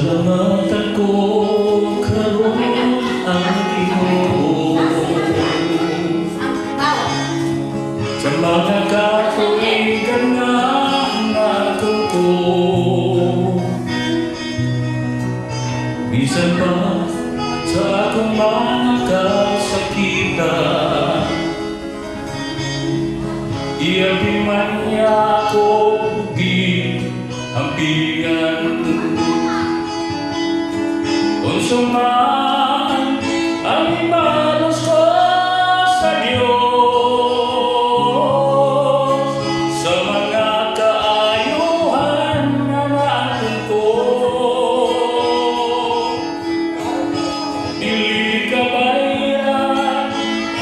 Salamatan ko karon ang Ginoo sa mga katuigan nga natuto. Bisan pa sa akong mga kasakitan, iyabi man niya ako giampihan. Unsa man ang ibalos ko sa Diyos, sa mga kaayuhan na natin ko, dili ka bayan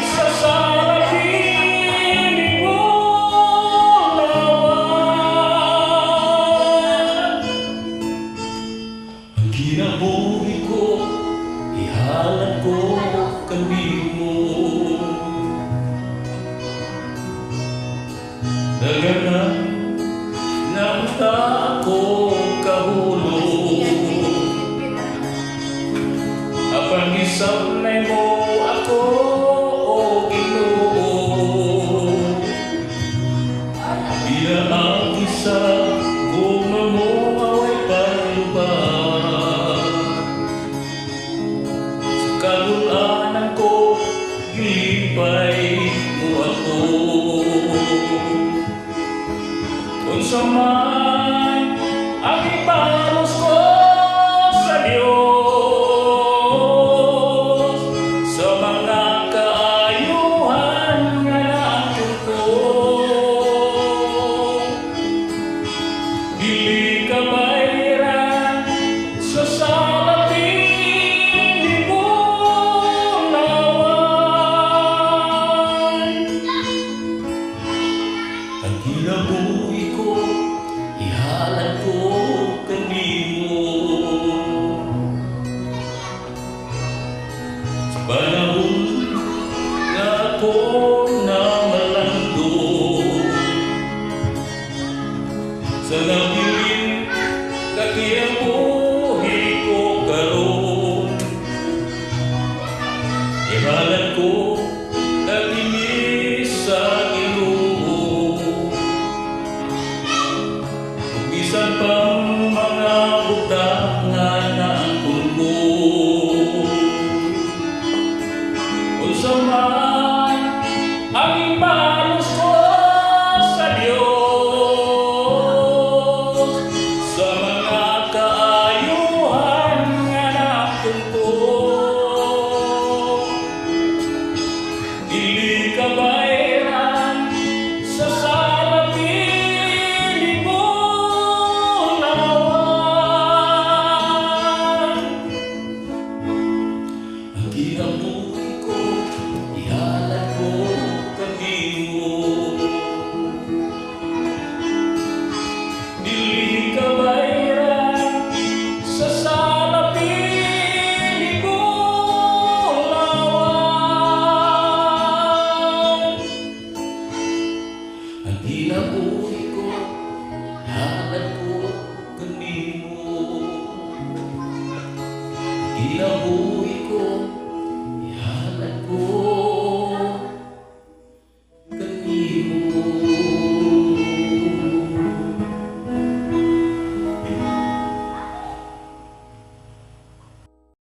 sa sarapin mo lawan. Ang kinabuhi ko ihalad ko kanimo, daganan ng tako kahulog, apang gisablay mo ako o Ginoo. Bila ang isa kung mo away palubag, kalulanan ko, gilipay mo ako. Unsa man ang ibalos ko sa Diyos, sa mga kaayuhan nga natin ko, dili ka bayran sa salapin mo. Ang kinabuhi ko ihalad ko kanimo, sa panahon na ako na malando, sa nabilin kakiyabuhi ko karon, ihalad ko nagdinis sa bisan pang mga butang nga naangkon ko. Unsa man ang ibalos ko sa Diyos, sa mga kaayuhan nga naangkon ko, dili ka bayran sa salapin mo. Ang kinabuhi ko ihalad ko kanimo, dili ka bayran sa salapin mo lawan. Ang kinabuhi ko ihalad ko kanimo, kinabuhi